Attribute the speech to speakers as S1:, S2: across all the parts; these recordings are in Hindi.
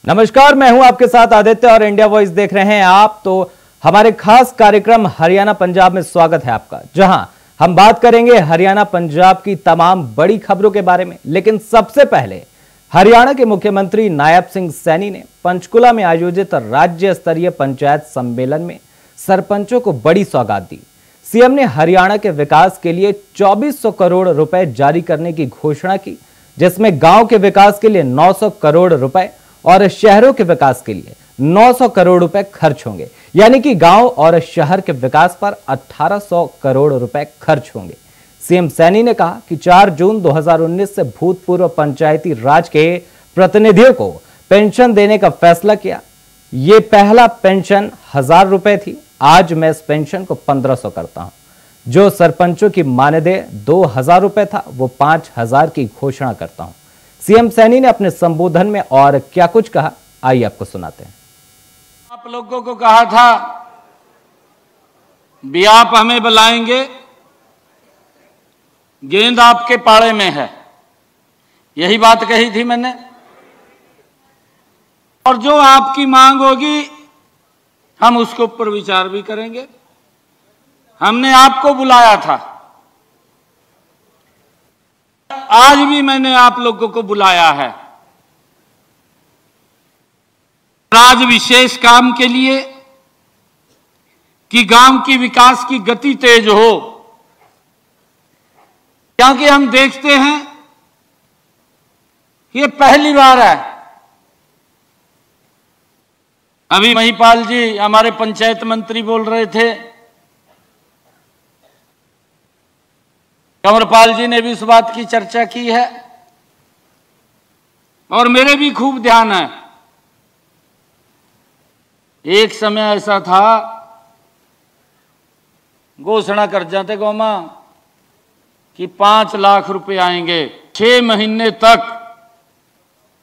S1: नमस्कार, मैं हूं आपके साथ आदित्य और इंडिया वॉइस देख रहे हैं आप। तो हमारे खास कार्यक्रम हरियाणा पंजाब में स्वागत है आपका, जहां हम बात करेंगे हरियाणा पंजाब की तमाम बड़ी खबरों के बारे में। लेकिन सबसे पहले हरियाणा के मुख्यमंत्री नायब सिंह सैनी ने पंचकुला में आयोजित राज्य स्तरीय पंचायत सम्मेलन में सरपंचों को बड़ी सौगात दी। सीएम ने हरियाणा के विकास के लिए 2400 करोड़ रुपए जारी करने की घोषणा की, जिसमें गांव के विकास के लिए 900 करोड़ रुपए और शहरों के विकास के लिए 900 करोड़ रुपए खर्च होंगे। यानी कि गांव और शहर के विकास पर 1800 करोड़ रुपए खर्च होंगे। सीएम सैनी ने कहा कि 4 जून 2019 से भूतपूर्व पंचायती राज के प्रतिनिधियों को पेंशन देने का फैसला किया। ये पहला पेंशन 1000 रुपए थी, आज मैं इस पेंशन को 1500 करता हूं। जो सरपंचों की मानदेय 2000 रुपए था, वो 5000 की घोषणा करता हूं। सीएम सैनी ने अपने संबोधन में और क्या कुछ कहा, आइए आपको सुनाते हैं।
S2: आप लोगों को कहा था भी आप हमें बुलाएंगे, गेंद आपके पाड़े में है, यही बात कही थी मैंने। और जो आपकी मांग होगी हम उसके ऊपर विचार भी करेंगे। हमने आपको बुलाया था, आज भी मैंने आप लोगों को बुलाया है, आज विशेष काम के लिए कि गांव की विकास की गति तेज हो। क्योंकि हम देखते हैं ये पहली बार है। अभी महिपाल जी हमारे पंचायत मंत्री बोल रहे थे, कंवरपाल जी ने भी उस बात की चर्चा की है और मेरे भी खूब ध्यान है। एक समय ऐसा था, घोषणा कर जाते गौमा कि 5 लाख रुपए आएंगे, 6 महीने तक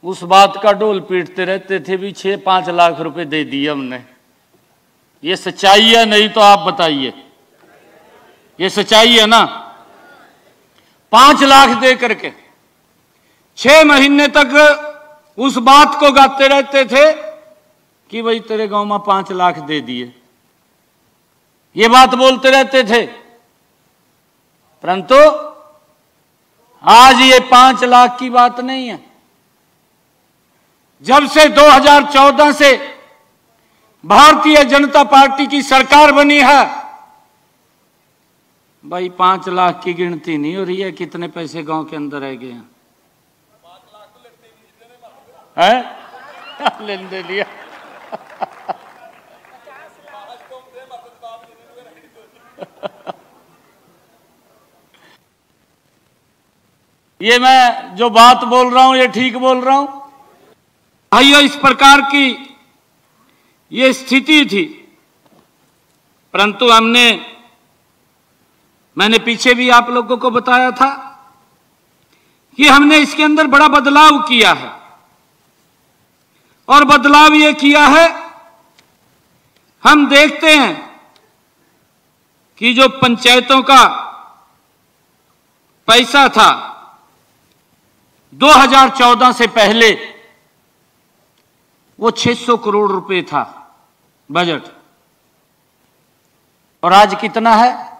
S2: उस बात का डोल पीटते रहते थे भी 6-5 लाख रुपए दे दिए हमने। ये सच्चाई है? नहीं तो आप बताइए, ये सच्चाई है ना? 5 लाख दे करके 6 महीने तक उस बात को गाते रहते थे कि भाई तेरे गांव में 5 लाख दे दिए, ये बात बोलते रहते थे। परंतु आज ये 5 लाख की बात नहीं है। जब से 2014 से भारतीय जनता पार्टी की सरकार बनी है, भाई 5 लाख की गिनती नहीं हो रही है कितने पैसे गांव के अंदर रह गए हैं। 5 लाख तो लेने दे लिया। ये मैं जो बात बोल रहा हूं ये ठीक बोल रहा हूं भाइयों? इस प्रकार की ये स्थिति थी, परंतु मैंने पीछे भी आप लोगों को बताया था कि हमने इसके अंदर बड़ा बदलाव किया है। और बदलाव ये किया है, हम देखते हैं कि जो पंचायतों का पैसा था 2014 से पहले वो 600 करोड़ रुपए था बजट, और आज कितना है?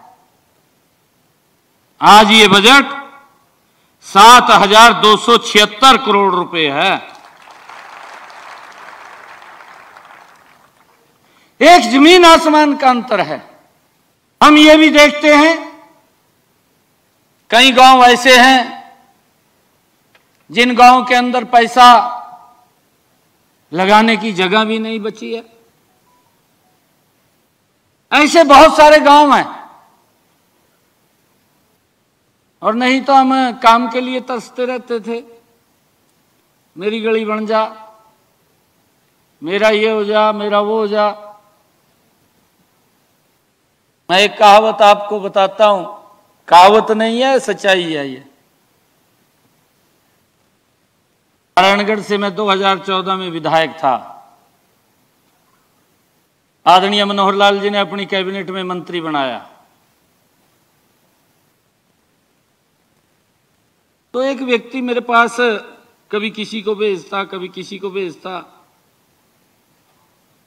S2: आज ये बजट 7276 करोड़ रुपए है। एक जमीन आसमान का अंतर है। हम ये भी देखते हैं कई गांव ऐसे हैं जिन गांव के अंदर पैसा लगाने की जगह भी नहीं बची है। ऐसे बहुत सारे गांव हैं। और नहीं तो हम काम के लिए तरसते रहते थे, मेरी गली बन जा, मेरा ये हो जा, मेरा वो हो जा। मैं एक कहावत आपको बताता हूं, कहावत नहीं है, सच्चाई है ये। नारायणगढ़ से मैं 2014 में विधायक था। आदरणीय मनोहर लाल जी ने अपनी कैबिनेट में मंत्री बनाया। तो एक व्यक्ति मेरे पास कभी किसी को भेजता, कभी किसी को भेजता।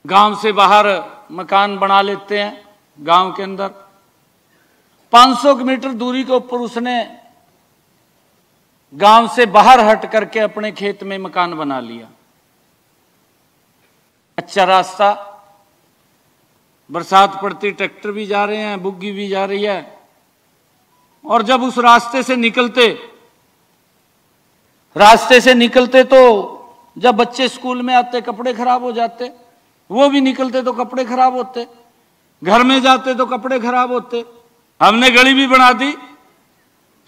S2: गांव से बाहर मकान बना लेते हैं। गांव के अंदर 500 मीटर दूरी के ऊपर उसने गांव से बाहर हट करके अपने खेत में मकान बना लिया। अच्छा रास्ता, बरसात पड़ती ट्रैक्टर भी जा रहे हैं, बुग्गी भी जा रही है। और जब उस रास्ते से निकलते तो जब बच्चे स्कूल में आते कपड़े खराब हो जाते, वो भी निकलते तो कपड़े खराब होते, घर में जाते तो कपड़े खराब होते। हमने गली भी बना दी,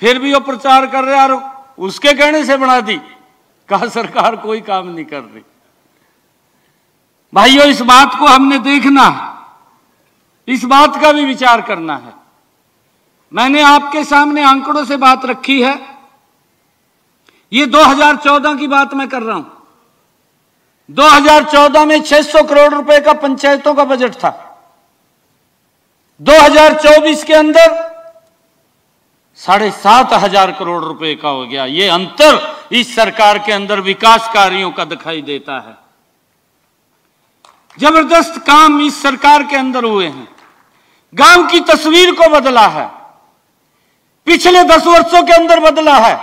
S2: फिर भी वो प्रचार कर रहे यार उसके कहने से बना दी। कहा सरकार कोई काम नहीं कर रही। भाइयों, इस बात को हमने देखना है, इस बात का भी विचार करना है। मैंने आपके सामने आंकड़ों से बात रखी है। ये 2014 की बात मैं कर रहा हूं। 2014 में 600 करोड़ रुपए का पंचायतों का बजट था। 2024 के अंदर 7,500 करोड़ रुपए का हो गया। ये अंतर इस सरकार के अंदर विकास कार्यों का दिखाई देता है। जबरदस्त काम इस सरकार के अंदर हुए हैं। गांव की तस्वीर को बदला है, पिछले 10 वर्षों के अंदर बदला है।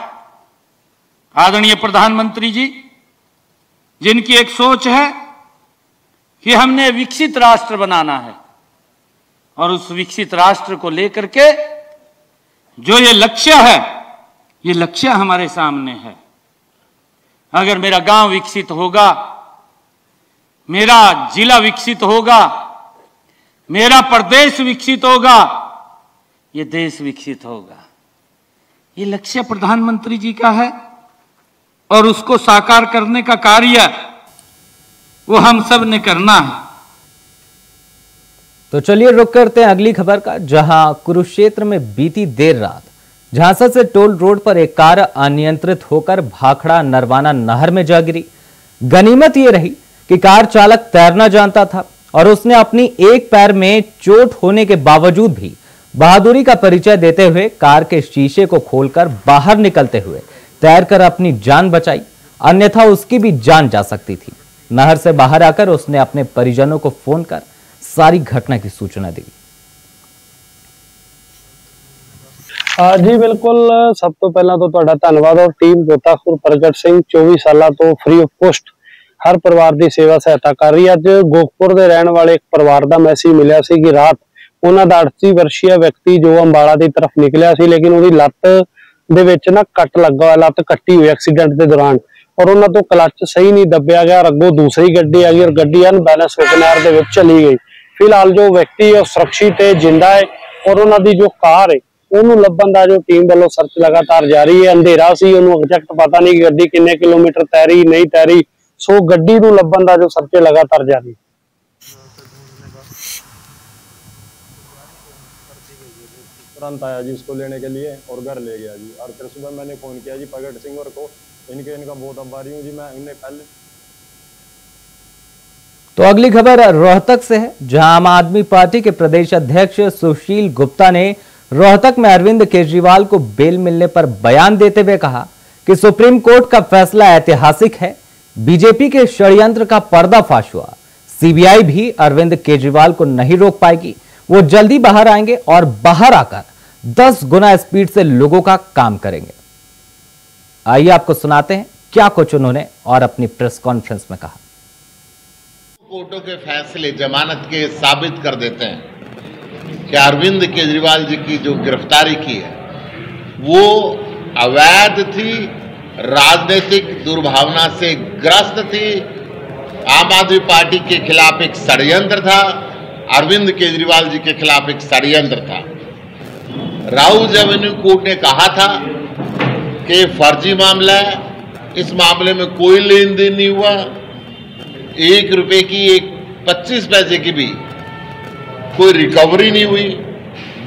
S2: आदरणीय प्रधानमंत्री जी, जिनकी एक सोच है कि हमने विकसित राष्ट्र बनाना है, और उस विकसित राष्ट्र को लेकर के जो ये लक्ष्य है, ये लक्ष्य हमारे सामने है। अगर मेरा गांव विकसित होगा, मेरा जिला विकसित होगा, मेरा प्रदेश विकसित होगा, ये देश विकसित होगा। ये लक्ष्य प्रधानमंत्री जी का है और उसको साकार करने का कार्य वो हम सब ने करना है।
S1: तो चलिए रुक करते हैं अगली खबर का, जहां कुरुक्षेत्र में बीती देर रात झांसा से टोल रोड पर एक कार अनियंत्रित होकर भाखड़ा नरवाना नहर में जा गिरी। गनीमत यह रही कि कार चालक तैरना जानता था और उसने अपनी एक पैर में चोट होने के बावजूद भी बहादुरी का परिचय देते हुए कार के शीशे को खोलकर बाहर निकलते हुए तैरकर अपनी जान बचाई, अन्यथा उसकी भी जान जा सकती थी। नहर से बाहर आकर उसने अपने परिजनों को फोन कर सारी घटना की सूचना दी।
S3: जी बिल्कुल, सब तो पहला तो तुहाडा धन्यवाद। और टीम गोताखोर प्रगट सिंह 24 साल तो फ्री ऑफ कॉस्ट हर परिवार की सेवा सहायता कर रही है। अज गोकपुर के रहने वाले एक परिवार का मैसेज मिला सी कि रात उन्होंने 80 वर्षीय व्यक्ति जो अंबाला की तरफ निकलिया सी, लेकिन उसकी लत्त दे विच ना कट लगा हुआ, लत्त कट्टी हुई एक्सीडेंट के दौरान, और उन्होंने तो क्लच सही नहीं दबिया गया। अगों दूसरी गड्डी आ गई और गड्डी अनबैलेंस होकर नहर दे विच चली गई। फिलहाल जो व्यक्ति है सुरक्षित है, जिंदा है, और उन्होंने जो कार है उन्होंने लभन का जो टीम वालों सर्च लगातार जारी है। अंधेरा सी, उन्होंने एग्जैक्ट पता नहीं कि गड्डी किन्ने किलोमीटर तैरी नहीं तैरी, सो गड्डी नूं लभन का जो सर्च लगातार जारी।
S4: तुरंत आया जी उसको लेने के लिए और घर ले गया जी। और फिर सुबह मैंने फोन किया जी प्रगट सिंह और को, इनका बहुत आभारी हूँ जी मैं। इन्हें पहले
S1: तो अगली खबर रोहतक से है, जहां आम आदमी पार्टी के प्रदेश अध्यक्ष सुशील गुप्ता ने रोहतक में अरविंद केजरीवाल को बेल मिलने पर बयान देते हुए कहा कि सुप्रीम कोर्ट का फैसला ऐतिहासिक है। बीजेपी के षड्यंत्र का पर्दाफाश हुआ, सीबीआई भी अरविंद केजरीवाल को नहीं रोक पाएगी। वो जल्दी बाहर आएंगे और बाहर आकर 10 गुना स्पीड से लोगों का काम करेंगे। आइए आपको सुनाते हैं क्या कुछ उन्होंने और अपनी प्रेस कॉन्फ्रेंस में कहा।
S5: कोर्टों के फैसले जमानत के साबित कर देते हैं कि अरविंद केजरीवाल जी की जो गिरफ्तारी की है वो अवैध थी, राजनीतिक दुर्भावना से ग्रस्त थी, आम आदमी पार्टी के खिलाफ एक षड्यंत्र था, अरविंद केजरीवाल जी के खिलाफ एक षड्यंत्र था। राउज एवेन्यू कोर्ट ने कहा था कि फर्जी मामला है, इस मामले में कोई लेन देन नहीं हुआ, 1 रुपए की 25 पैसे की भी कोई रिकवरी नहीं हुई,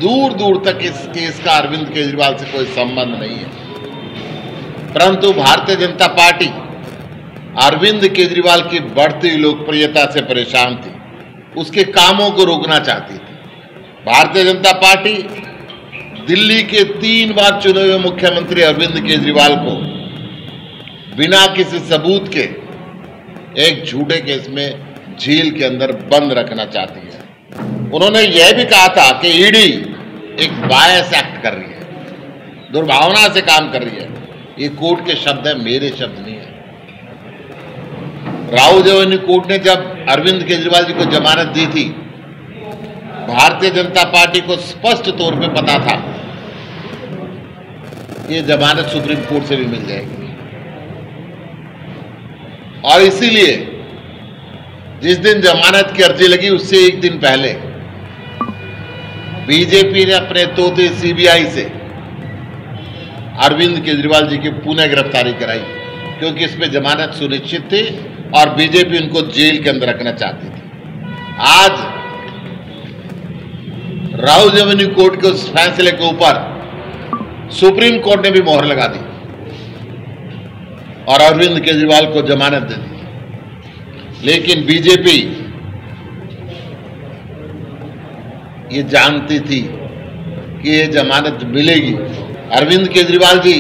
S5: दूर दूर तक इस केस का अरविंद केजरीवाल से कोई संबंध नहीं है। परंतु भारतीय जनता पार्टी अरविंद केजरीवाल की बढ़ती लोकप्रियता से परेशान थी, उसके कामों को रोकना चाहती थी। भारतीय जनता पार्टी दिल्ली के 3 बार चुने हुए मुख्यमंत्री अरविंद केजरीवाल को बिना किसी सबूत के एक झूठे केस में जेल के अंदर बंद रखना चाहती है। उन्होंने यह भी कहा था कि ईडी एक बायस एक्ट कर रही है, दुर्भावना से काम कर रही है। ये कोर्ट के शब्द है, मेरे शब्द नहीं है। राहुल रेवेन्यू कोर्ट ने जब अरविंद केजरीवाल जी को जमानत दी थी, भारतीय जनता पार्टी को स्पष्ट तौर पे पता था ये जमानत सुप्रीम कोर्ट से भी मिल जाएगी, और इसीलिए जिस दिन जमानत की अर्जी लगी उससे एक दिन पहले बीजेपी ने अपने तोते सीबीआई से अरविंद केजरीवाल जी की पुनः गिरफ्तारी कराई, क्योंकि इस पे जमानत सुनिश्चित थी और बीजेपी उनको जेल के अंदर रखना चाहती थी। आज राहुल रेवेन्यू कोर्ट के उस फैसले के ऊपर सुप्रीम कोर्ट ने भी मोहर लगा दी और अरविंद केजरीवाल को जमानत दे दी। लेकिन बीजेपी ये जानती थी कि ये जमानत मिलेगी। अरविंद केजरीवाल जी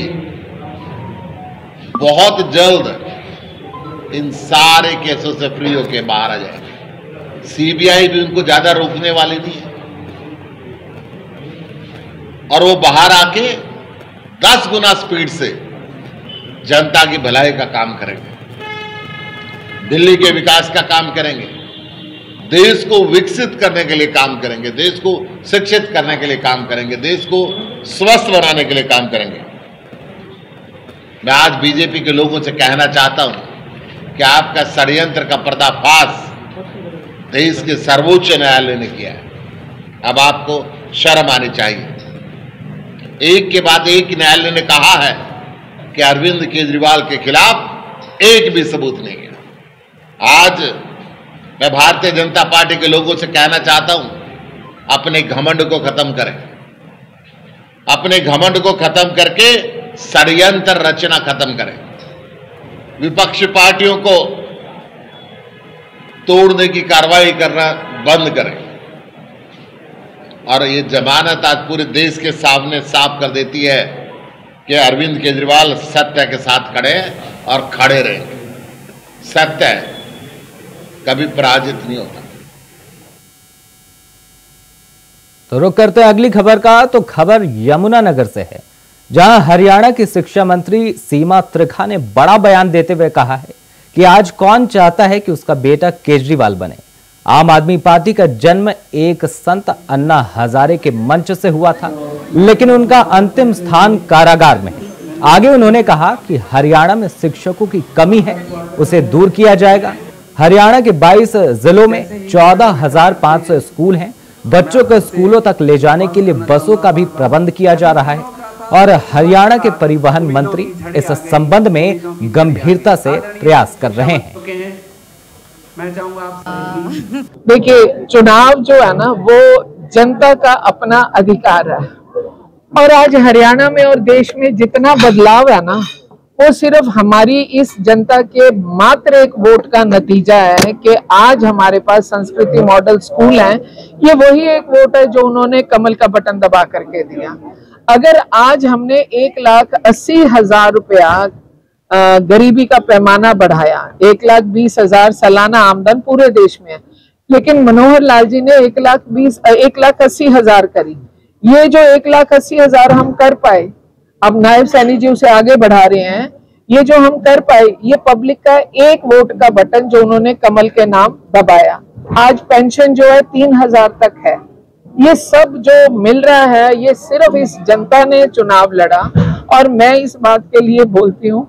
S5: बहुत जल्द इन सारे केसों से फ्री होकर बाहर आ जाएंगे। सीबीआई भी उनको ज्यादा रोकने वाली नहीं है और वो बाहर आके 10 गुना स्पीड से जनता की भलाई का काम करेंगे, दिल्ली के विकास का काम करेंगे, देश को विकसित करने के लिए काम करेंगे, देश को शिक्षित करने के लिए काम करेंगे, देश को स्वस्थ बनाने के लिए काम करेंगे। मैं आज बीजेपी के लोगों से कहना चाहता हूं कि आपका षड्यंत्र का पर्दाफाश देश के सर्वोच्च न्यायालय ने किया है। अब आपको शर्म आनी चाहिए। एक के बाद एक न्यायालय ने कहा है कि अरविंद केजरीवाल के खिलाफ एक भी सबूत नहीं है। आज मैं भारतीय जनता पार्टी के लोगों से कहना चाहता हूं, अपने घमंड को खत्म करें, अपने घमंड को खत्म करके षड्यंत्र रचना खत्म करें, विपक्षी पार्टियों को तोड़ने की कार्रवाई करना बंद करें। और ये जमानत आज पूरे देश के सामने साफ कर देती है कि अरविंद केजरीवाल सत्य के साथ खड़े हैं और खड़े रहेंगे। सत्य कभी पराजित नहीं होता।
S1: तो रुक करते हैं अगली खबर का। तो खबर यमुनानगर से है, जहां हरियाणा की शिक्षा मंत्री सीमा त्रिखा ने बड़ा बयान देते हुए कहा है कि आज कौन चाहता है कि उसका बेटा केजरीवाल बने। आम आदमी पार्टी का जन्म एक संत अन्ना हजारे के मंच से हुआ था, लेकिन उनका अंतिम स्थान कारागार में है। आगे उन्होंने कहा कि हरियाणा में शिक्षकों की कमी है, उसे दूर किया जाएगा। हरियाणा के 22 जिलों में 14,500 स्कूल हैं। बच्चों को स्कूलों तक ले जाने के लिए बसों का भी प्रबंध किया जा रहा है और हरियाणा के परिवहन मंत्री इस संबंध में गंभीरता से प्रयास कर रहे हैं।
S6: मैं चाहूंगा देखिए, चुनाव जो है ना वो जनता का अपना अधिकार है और आज हरियाणा में और देश में जितना बदलाव है ना वो सिर्फ हमारी इस जनता के मात्र एक वोट का नतीजा है कि आज हमारे पास संस्कृति मॉडल स्कूल हैं। ये वही एक वोट है जो उन्होंने कमल का बटन दबा करके दिया। अगर आज हमने 1,80,000 रुपया गरीबी का पैमाना बढ़ाया, 1,20,000 सालाना आमदन पूरे देश में है, लेकिन मनोहर लाल जी ने 1,80,000 करी। ये जो 1,80,000 हम कर पाए, अब नायब सैनी जी उसे आगे बढ़ा रहे हैं, ये जो हम कर पाए ये पब्लिक का एक वोट का बटन जो उन्होंने कमल के नाम दबाया। आज पेंशन जो है 3,000 तक है। ये सब जो मिल रहा है ये सिर्फ इस जनता ने चुनाव लड़ा और मैं इस बात के लिए बोलती हूँ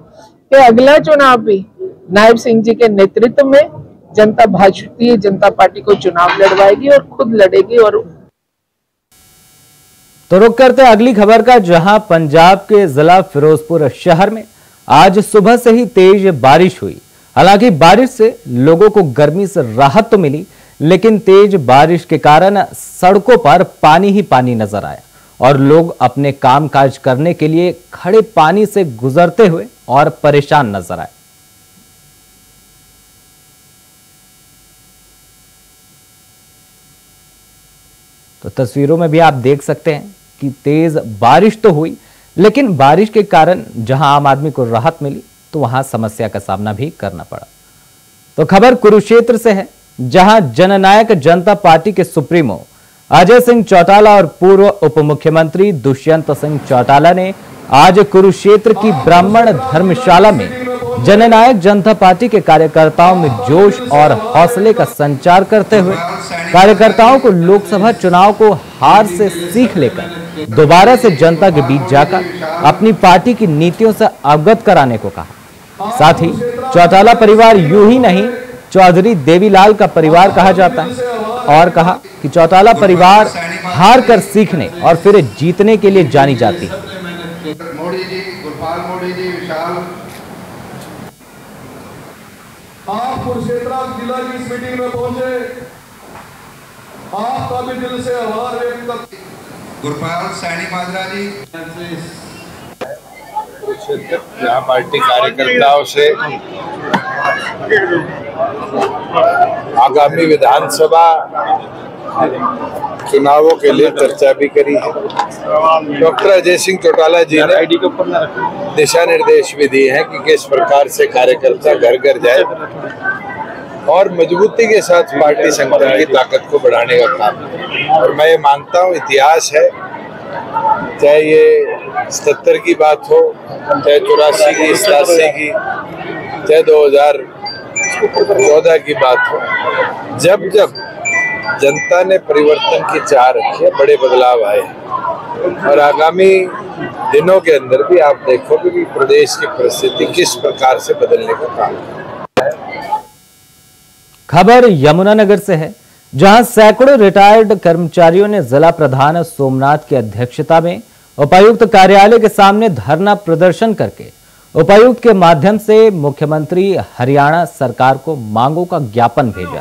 S6: कि अगला चुनाव भी नायब सिंह जी के नेतृत्व में जनता भारतीय जनता पार्टी को चुनाव लड़वाएगी और खुद लड़ेगी। और
S1: तो रुक करते अगली खबर का, जहां पंजाब के जिला फिरोजपुर शहर में आज सुबह से ही तेज बारिश हुई। हालांकि बारिश से लोगों को गर्मी से राहत तो मिली, लेकिन तेज बारिश के कारण सड़कों पर पानी ही पानी नजर आया और लोग अपने कामकाज करने के लिए खड़े पानी से गुजरते हुए और परेशान नजर आए। तो तस्वीरों में भी आप देख सकते हैं कि तेज बारिश तो हुई, लेकिन बारिश के कारण जहां आम आदमी को राहत मिली तो वहां समस्या का सामना भी करना पड़ा। तो खबर कुरुक्षेत्र से है, जहां जननायक जनता पार्टी के सुप्रीमो अजय सिंह चौटाला और पूर्व उप मुख्यमंत्री दुष्यंत सिंह चौटाला ने आज कुरुक्षेत्र की ब्राह्मण धर्मशाला में जननायक जनता पार्टी के कार्यकर्ताओं में जोश और हौसले का संचार करते हुए कार्यकर्ताओं को लोकसभा चुनाव को हार से सीख लेकर दोबारा से जनता के बीच जाकर अपनी पार्टी की नीतियों से अवगत कराने को कहा। साथ ही चौटाला परिवार यूं ही नहीं, चौधरी देवीलाल का परिवार कहा जाता है और कहा कि चौटाला परिवार हार कर सीखने और फिर जीतने के लिए जानी जाती है।
S7: मोदी जी, गोपाल मोदी जी, विशाल,
S8: आप कुरुक्षेत्र जिला की इस मीटिंग में पहुंचे, आपका भी दिल से आभार व्यक्त करते।
S7: गुरपाल सैनी माजरा जी,
S9: कुरुक्षेत्र यहाँ पार्टी कार्यकर्ताओं से आगामी विधानसभा चुनावों के लिए चर्चा भी करी है। डॉक्टर अजय सिंह चौटाला जी ने दिशा निर्देश भी दिए हैं कि किस प्रकार से कार्यकर्ता घर घर जाए और मजबूती के साथ पार्टी संगठन की ताकत को बढ़ाने का काम। और मैं ये मानता हूँ इतिहास है, चाहे ये 77 की बात हो, चाहे 84 की, 87 की, चाहे 2014 की बात हो, जब जब जनता ने परिवर्तन की चाह रखी है बड़े बदलाव आए और आगामी दिनों के अंदर भी आप देखोगे कि प्रदेश की परिस्थिति किस प्रकार से बदलने का काम है।
S1: खबर यमुनानगर से है, जहां सैकड़ों रिटायर्ड कर्मचारियों ने जिला प्रधान सोमनाथ की अध्यक्षता में उपायुक्त कार्यालय के सामने धरना प्रदर्शन करके उपायुक्त के माध्यम से मुख्यमंत्री हरियाणा सरकार को मांगों का ज्ञापन भेजा।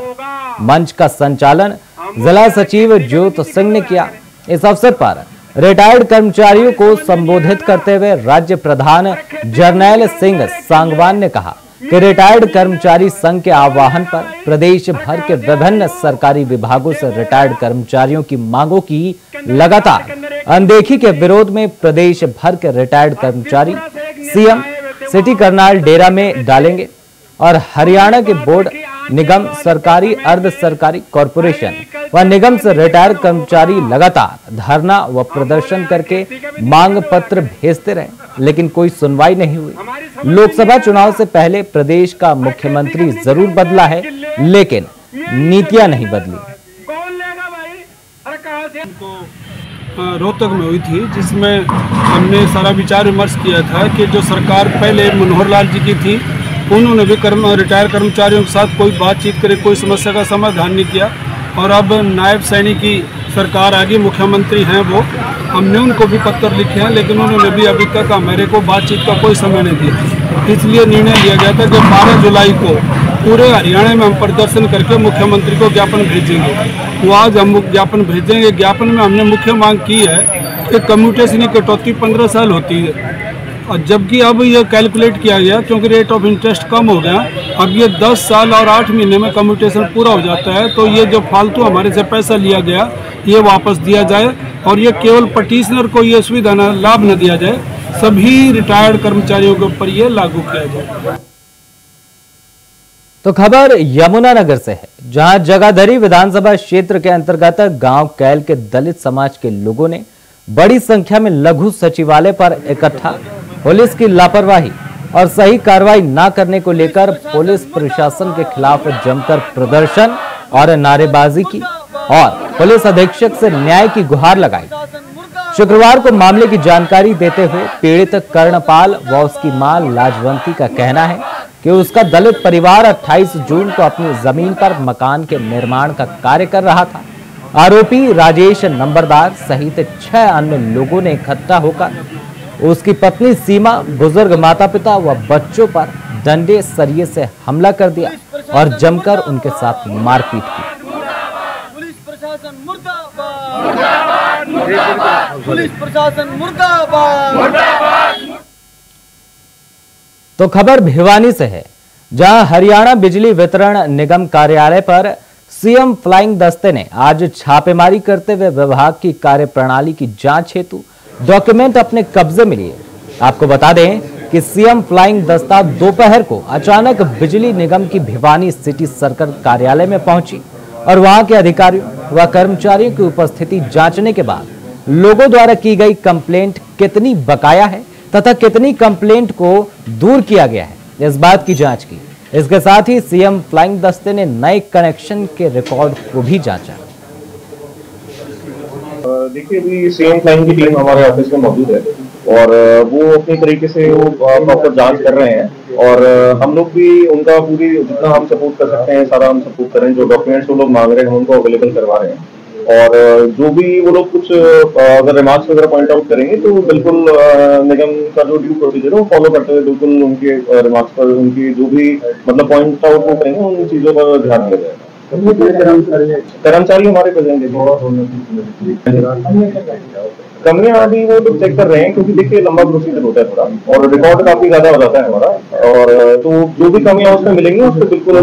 S1: मंच का संचालन जिला सचिव ज्योत सिंह ने किया। इस अवसर पर रिटायर्ड कर्मचारियों को संबोधित करते हुए राज्य प्रधान जरनैल सिंह सांगवान ने कहा कि रिटायर्ड कर्मचारी संघ के आह्वान पर प्रदेश भर के विभिन्न सरकारी विभागों से रिटायर्ड कर्मचारियों की मांगों की लगातार अनदेखी के विरोध में प्रदेश भर के रिटायर्ड कर्मचारी सीएम सिटी करनाल डेरा में डालेंगे और हरियाणा के बोर्ड, निगम, सरकारी, अर्ध सरकारी, कॉरपोरेशन व निगम से रिटायर्ड कर्मचारी लगातार धरना व प्रदर्शन करके मांग पत्र भेजते रहे, लेकिन कोई सुनवाई नहीं हुई। लोकसभा चुनाव से पहले प्रदेश का मुख्यमंत्री जरूर बदला है, लेकिन नीतियां नहीं बदली।
S10: रोहतक में हुई थी, जिसमें हमने सारा विचार विमर्श किया था कि जो सरकार पहले मनोहर लाल जी की थी, उन्होंने भी रिटायर कर्मचारियों के साथ कोई बातचीत करे, कोई समस्या का समाधान नहीं किया। और अब नायब सैनी की सरकार आ गई, मुख्यमंत्री हैं वो, हमने उनको भी पत्र लिखे हैं, लेकिन उन्होंने भी अभी तक हमारे को बातचीत का कोई समय नहीं दिया। इसलिए निर्णय लिया गया था कि 12 जुलाई को पूरे हरियाणा में हम प्रदर्शन करके मुख्यमंत्री को ज्ञापन भेजेंगे। तो आज हम ज्ञापन भेजेंगे। ज्ञापन में हमने मुख्य मांग की है कि कम्यूटेशन की कटौती 15 साल होती है, और जबकि अब ये कैलकुलेट किया गया क्योंकि रेट ऑफ इंटरेस्ट कम हो गया, अब ये 10 साल और 8 महीने में कम्यूटेशन पूरा हो जाता है। तो ये जो फालतू हमारे से पैसा लिया गया ये वापस दिया जाए और ये केवल पटिशनर को ये सुविधा लाभ न दिया जाए, सभी रिटायर्ड कर्मचारियों के ऊपर ये लागू किया जाए।
S1: तो खबर यमुनानगर से है, जहां जगाधरी विधानसभा क्षेत्र के अंतर्गत गांव कैल के दलित समाज के लोगों ने बड़ी संख्या में लघु सचिवालय पर इकट्ठा पुलिस की लापरवाही और सही कार्रवाई न करने को लेकर पुलिस प्रशासन के खिलाफ जमकर प्रदर्शन और नारेबाजी की और पुलिस अधीक्षक से न्याय की गुहार लगाई। शुक्रवार को मामले की जानकारी देते हुए पीड़ित कर्णपाल व उसकी मां लाजवंती का कहना है कि उसका दलित परिवार 28 जून को अपनी जमीन पर मकान के निर्माण का कार्य कर रहा था। आरोपी राजेश नंबरदार सहित 6 अन्य लोगों ने इकट्ठा होकर उसकी पत्नी सीमा, बुजुर्ग माता पिता व बच्चों पर डंडे सरिये से हमला कर दिया और जमकर उनके साथ मारपीट की।
S11: पुलिस प्रशासन मुर्दाबाद, पुलिस प्रशासन मुर्दाबाद।
S1: तो खबर भिवानी से है, जहां हरियाणा बिजली वितरण निगम कार्यालय पर सीएम फ्लाइंग दस्ते ने आज छापेमारी करते हुए विभाग की कार्यप्रणाली की जांच हेतु डॉक्यूमेंट अपने कब्जे में लिए। आपको बता दें कि सीएम फ्लाइंग दस्ता दोपहर को अचानक बिजली निगम की भिवानी सिटी सर्कल कार्यालय में पहुंची और वहां के अधिकारियों व कर्मचारियों की उपस्थिति जांचने के बाद लोगों द्वारा की गई कंप्लेंट कितनी बकाया है तथा कितनी कंप्लेंट को दूर किया गया है, इस बात की जांच की। इसके साथ ही सीएम फ्लाइंग दस्ते ने नए कनेक्शन के रिकॉर्ड को भी जांचा।
S12: देखिए, अभी सीएम फ्लाइंग की टीम हमारे ऑफिस में मौजूद है और वो अपनी तरीके से वो प्रॉपर जांच कर रहे हैं और हम लोग भी उनका पूरी जितना हम सपोर्ट कर सकते हैं सारा हम सपोर्ट करें। जो डॉक्यूमेंट्स वो लोग मांग रहे हैं हम उनको अवेलेबल करवा रहे हैं और जो भी वो लोग कुछ अगर रिमार्क्स वगैरह पॉइंट आउट करेंगे तो बिल्कुल निगम का जो ड्यू प्रोसीजर है वो फॉलो करते हुए बिल्कुल उनके रिमार्क्स पर उनकी जो भी मतलब पॉइंट आउट वो करेंगे उन चीजों पर ध्यान दिया जाएगा। कर्मचारी हमारे प्रेजेंट कमियां अभी वो लोग चेक कर रहे हैं क्योंकि देखिए लंबा प्रोसीजर होता है थोड़ा और रिकॉर्ड काफी ज्यादा हो जाता है हमारा और तो जो भी कमियां उसमें मिलेंगी उस पर बिल्कुल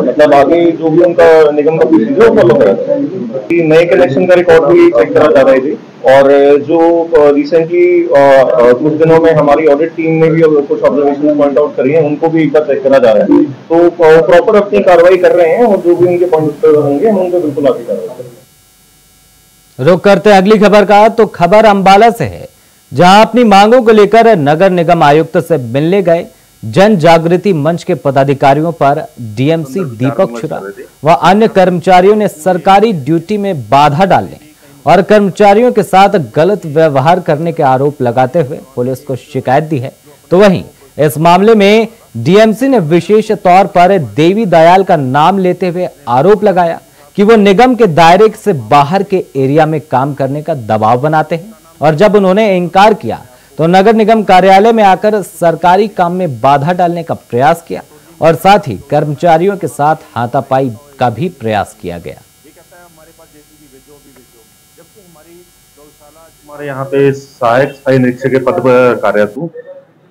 S12: मतलब आगे जो भी उनका निगम का प्रोसीजर फॉलो करा जाए। नए कनेक्शन का रिकॉर्ड भी चेक करा जा रहे थे और जो रिसेंटली कुछ दिनों में हमारी ऑडिट टीम ने भी कुछ ऑब्जर्वेशन पॉइंट आउट करी है उनको भी एक बार चेक करा जा रहा है। तो प्रॉपर अपनी कार्रवाई कर रहे हैं और जो भी उनके पॉइंट होंगे हम उनको बिल्कुल आगे कार्रवाई करेंगे।
S1: रुक करते अगली खबर का, तो खबर अंबाला से है, जहां अपनी मांगों को लेकर नगर निगम आयुक्त से मिलने गए जन जागृति मंच के पदाधिकारियों पर डीएमसी दीपक छुरा व अन्य कर्मचारियों ने सरकारी ड्यूटी में बाधा डालने और कर्मचारियों के साथ गलत व्यवहार करने के आरोप लगाते हुए पुलिस को शिकायत दी है। तो वहीं इस मामले में डीएमसी ने विशेष तौर पर देवी दयाल का नाम लेते हुए आरोप लगाया कि वो निगम के दायरे से बाहर के एरिया में काम करने का दबाव बनाते हैं और जब उन्होंने इनकार किया तो नगर निगम कार्यालय में आकर सरकारी काम में बाधा डालने का प्रयास किया और साथ ही कर्मचारियों के साथ हाथापाई का भी प्रयास किया गया।
S12: हमारे यहाँ पे सहायक स्थायी निरीक्षक के पद पर कार्यरत हूँ।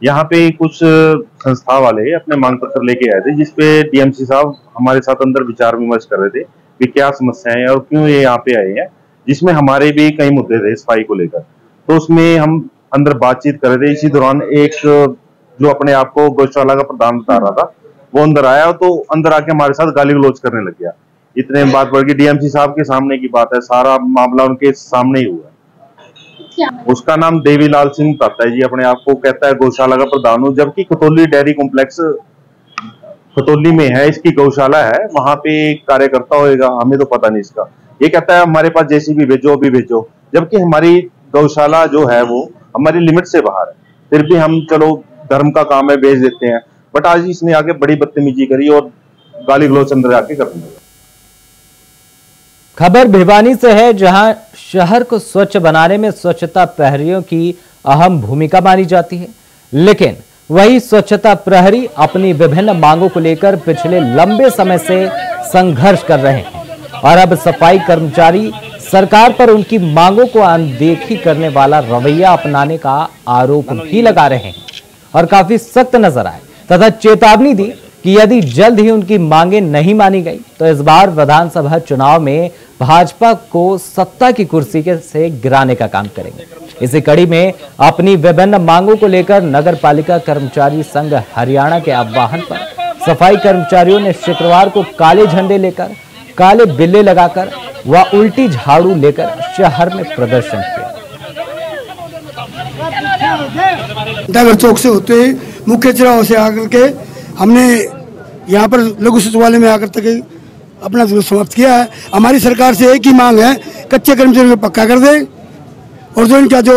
S12: यहाँ पे कुछ संस्था वाले अपने मांग पत्र लेके आए थे जिसपे डीएमसी साहब हमारे साथ अंदर विचार विमर्श कर रहे थे कि क्या समस्याएं हैं और क्यों ये यहाँ पे आए हैं, जिसमें हमारे भी कई मुद्दे थे सफाई को लेकर। तो उसमें हम अंदर बातचीत कर रहे थे। इसी दौरान एक जो अपने आप को गौशाला का प्रधान बता रहा था वो अंदर आया तो अंदर आके हमारे साथ गाली गलौज करने लग गया। इतने में बात बढ़ गई। डीएमसी साहब के सामने की बात है, सारा मामला उनके सामने ही हुआ। उसका नाम देवीलाल सिंह बताता है जी, अपने आप को कहता है गौशाला का प्रधान हूँ, जबकि खतौली डेयरी कॉम्प्लेक्स खतौली में है, इसकी गौशाला है, वहां पे कार्यकर्ता होएगा, हमें तो पता नहीं इसका। ये कहता है हमारे पास जेसीबी भेजो, अभी भेजो, जबकि हमारी गौशाला जो है वो हमारी लिमिट से बाहर है। फिर भी हम चलो धर्म का काम है भेज देते हैं, बट आज इसने आगे बड़ी बदतमीजी करी और गाली गलौज अंदर आके करने लगा।
S1: खबर भिवानी से है, जहां शहर को स्वच्छ बनाने में स्वच्छता प्रहरियों की अहम भूमिका मानी जाती है, लेकिन वही स्वच्छता प्रहरी अपनी विभिन्न मांगों को लेकर पिछले लंबे समय से संघर्ष कर रहे हैं और अब सफाई कर्मचारी सरकार पर उनकी मांगों को अनदेखी करने वाला रवैया अपनाने का आरोप भी लगा रहे हैं और काफी सख्त नजर आए तथा चेतावनी दी कि यदि जल्द ही उनकी मांगें नहीं मानी गई तो इस बार विधानसभा चुनाव में भाजपा को सत्ता की कुर्सी से गिराने का काम करेंगे। इसी कड़ी में अपनी विभिन्न मांगों को लेकर नगर पालिका कर्मचारी संघ हरियाणा के आह्वान पर सफाई कर्मचारियों ने शुक्रवार को काले झंडे लेकर, काले बिल्ले लगाकर व उल्टी झाड़ू लेकर शहर में प्रदर्शन किया।
S13: नगर चौक से होते हुए मुख्य चौराहे से आकर के हमने यहाँ पर लघु सचिवालय में आकर तक अपना समाप्त किया है। हमारी सरकार से एक ही मांग है, कच्चे कर्मचारियों को पक्का कर दे और जो इनका जो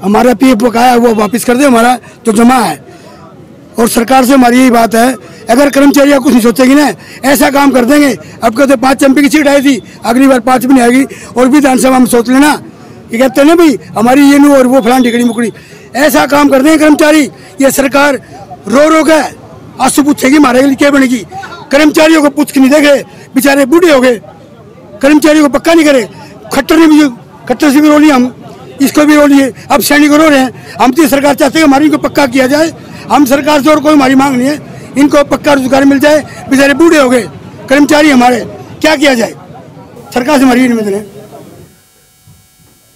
S13: हमारा पीएफ बकाया है वो वापस कर दे, हमारा जो जमा है। और सरकार से हमारी यही बात है, अगर कर्मचारी कुछ नहीं सोचेगी ना, ऐसा काम कर देंगे। अब कहते 5 MP की सीट आई थी, अगली बार 5 भी नहीं आएगी। और विधानसभा में सोच लेना, ये कहते हैं ना भाई हमारी ये नू और वो फलान टिकड़ी मुकड़ी, ऐसा काम कर देंगे कर्मचारी। ये सरकार रो रो के आज से पूछेगी हमारे लिए क्या बनेगी। कर्मचारियों को पूछ के नहीं देखे, बेचारे बूढ़े हो गए, कर्मचारियों को पक्का नहीं करे। खट्टर से भी रो लिया, हम इसको भी रो लिए, अब सैनिक रो रहे हैं। हम तो सरकार चाहते हैं हमारी इनको पक्का किया जाए। हम सरकार से और कोई हमारी मांग नहीं है, इनको पक्का रोजगार मिल जाए। बेचारे बूढ़े हो गए कर्मचारी हमारे, क्या किया जाए, सरकार से हमारी निवेदन है।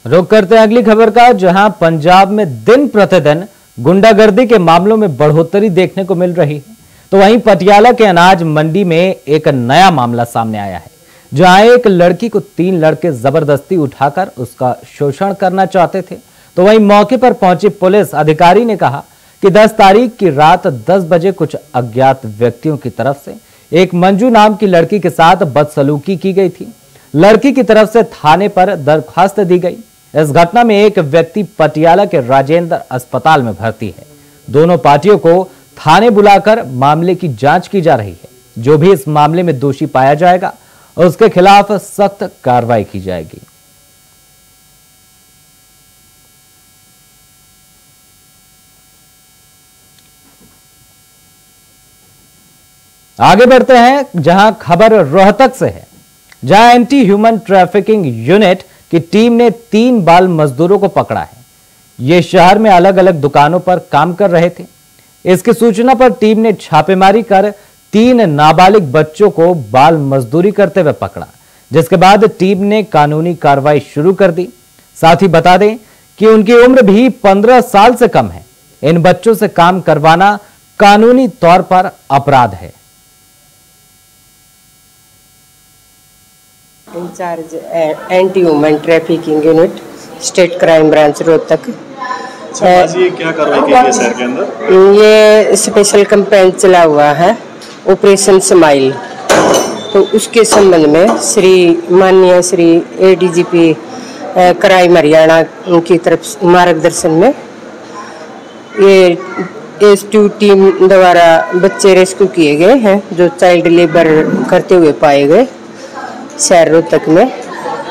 S1: रुक करते हैं अगली खबर का, जहां पंजाब में दिन प्रतिदिन गुंडागर्दी के मामलों में बढ़ोतरी देखने को मिल रही है। तो वहीं पटियाला के अनाज मंडी में एक नया मामला सामने आया है, जहां एक लड़की को 3 लड़के जबरदस्ती उठाकर उसका शोषण करना चाहते थे। तो वहीं मौके पर पहुंचे पुलिस अधिकारी ने कहा कि 10 तारीख की रात 10 बजे कुछ अज्ञात व्यक्तियों की तरफ से एक मंजू नाम की लड़की के साथ बदसलूकी की गई थी। लड़की की तरफ से थाने पर दरखास्त दी गई। इस घटना में एक व्यक्ति पटियाला के राजेंद्र अस्पताल में भर्ती है। दोनों पार्टियों को थाने बुलाकर मामले की जांच की जा रही है। जो भी इस मामले में दोषी पाया जाएगा उसके खिलाफ सख्त कार्रवाई की जाएगी। आगे बढ़ते हैं, जहां खबर रोहतक से है, जहां एंटी ह्यूमन ट्रैफिकिंग यूनिट की टीम ने 3 बाल मजदूरों को पकड़ा है। ये शहर में अलग अलग दुकानों पर काम कर रहे थे। इसकी सूचना पर टीम ने छापेमारी कर 3 नाबालिग बच्चों को बाल मजदूरी करते हुए पकड़ा, जिसके बाद टीम ने कानूनी कार्रवाई शुरू कर दी। साथ ही बता दें कि उनकी उम्र भी 15 साल से कम है। इन बच्चों से काम करवाना कानूनी तौर पर अपराध है।
S14: Incharge anti human trafficking unit state crime branch Rohtak.
S15: ये क्या कार्रवाई की गई शहर के अंदर?
S14: ये स्पेशल कैंपेन चला हुआ है ऑपरेशन स्माइल, तो उसके संबंध में माननीय श्री एडीजीपी क्राइम हरियाणा की तरफ मार्गदर्शन में ये S2 टीम द्वारा बच्चे रेस्क्यू किए गए हैं जो चाइल्ड लेबर करते हुए पाए गए। शहर रोहतक में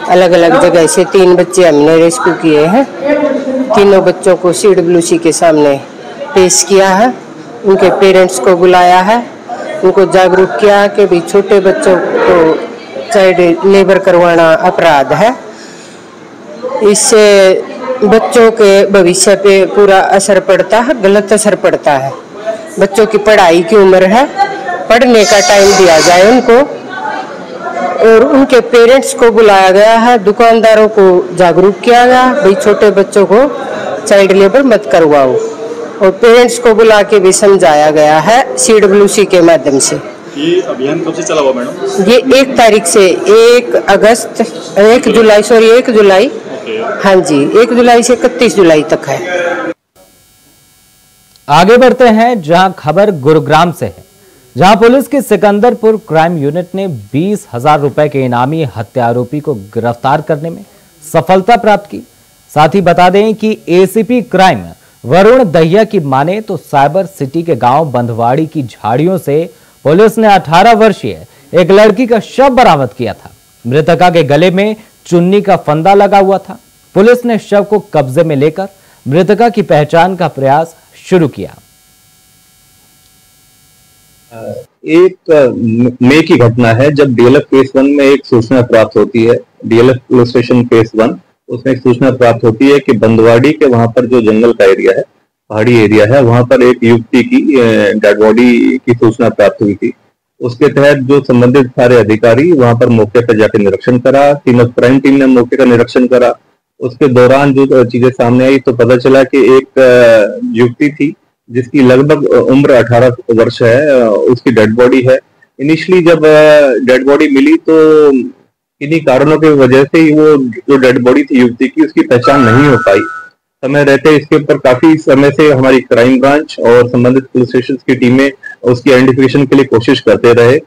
S14: अलग अलग जगह से 3 बच्चे हमने रेस्क्यू किए हैं। तीनों बच्चों को CWC के सामने पेश किया है, उनके पेरेंट्स को बुलाया है, उनको जागरूक किया कि भाई छोटे बच्चों को चाइल्ड लेबर करवाना अपराध है। इससे बच्चों के भविष्य पे पूरा असर पड़ता है, गलत असर पड़ता है। बच्चों की पढ़ाई की उम्र है, पढ़ने का टाइम दिया जाए उनको, और उनके पेरेंट्स को बुलाया गया है, दुकानदारों को जागरूक किया गया भाई छोटे बच्चों को चाइल्ड लेबर मत करवाओ, और पेरेंट्स को बुला के भी समझाया गया है CWC के माध्यम से।
S15: ये अभियान कब से चला हुआ मैडम?
S14: ये 1 तारीख से 1 जुलाई हाँ जी 1 जुलाई से 31 जुलाई तक है।
S1: आगे बढ़ते हैं, जहां खबर गुरुग्राम से है, जहां पुलिस की सिकंदरपुर क्राइम यूनिट ने 20,000 रुपए के इनामी हत्या आरोपी को गिरफ्तार करने में सफलता प्राप्त की। साथ ही बता दें कि ACP क्राइम वरुण दहिया की माने तो साइबर सिटी के गांव बंधवाड़ी की झाड़ियों से पुलिस ने 18 वर्षीय एक लड़की का शव बरामद किया था। मृतका के गले में चुन्नी का फंदा लगा हुआ था। पुलिस ने शव को कब्जे में लेकर मृतका की पहचान का प्रयास शुरू किया।
S16: एक मई की घटना है जब DLF केस 1 में एक सूचना प्राप्त होती है। DLF पुलिस स्टेशन केस 1 उसमें एक सूचना प्राप्त होती है कि बंदवाड़ी के वहां पर जो जंगल का एरिया है, पहाड़ी एरिया है, वहां पर एक युवती की डेड बॉडी की सूचना प्राप्त हुई थी। उसके तहत जो संबंधित सारे अधिकारी वहां पर मौके पर जाकर निरीक्षण करा। टीम ऑफ क्राइम टीम ने मौके का निरीक्षण करा। उसके दौरान जो चीजें सामने आई तो पता चला कि एक युवती थी जिसकी लगभग उम्र 18 वर्ष है, उसकी डेड बॉडी है। इनिशियली जब डेड बॉडी मिली तो किन्हीं कारणों की वजह से ही वो जो डेड बॉडी थी युवती की उसकी पहचान नहीं हो पाई। समय रहते इसके ऊपर काफी समय से हमारी क्राइम ब्रांच और संबंधित पुलिस स्टेशन की टीमें उसकी आइडेंटिफिकेशन के लिए कोशिश करते रहे।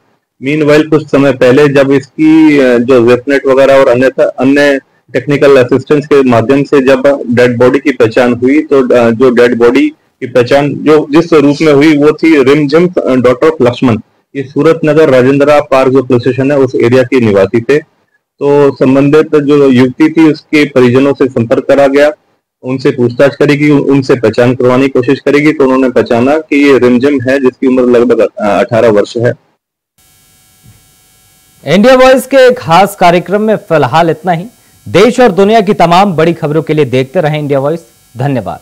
S16: मीनवाइल कुछ समय पहले जब इसकी जो वेबनेट वगैरह और अन्य टेक्निकल असिस्टेंस के माध्यम से जब डेड बॉडी की पहचान हुई तो जो डेड बॉडी की पहचान जो जिस रूप में हुई वो थी रिमझिम डॉक्टर ऑफ लक्ष्मण। ये सूरत नगर राजेंद्रा पार्क जो पुलिस स्टेशन है उस एरिया के निवासी थे। तो संबंधित जो युवती थी उसके परिजनों से संपर्क करा गया, उनसे पूछताछ करेगी, उनसे पहचान करवाने की कोशिश करेगी तो उन्होंने पहचाना कि ये रिमझिम है जिसकी उम्र लगभग 18 वर्ष है।
S1: इंडिया वॉइस के खास कार्यक्रम में फिलहाल इतना ही। देश और दुनिया की तमाम बड़ी खबरों के लिए देखते रहें इंडिया वॉइस। धन्यवाद।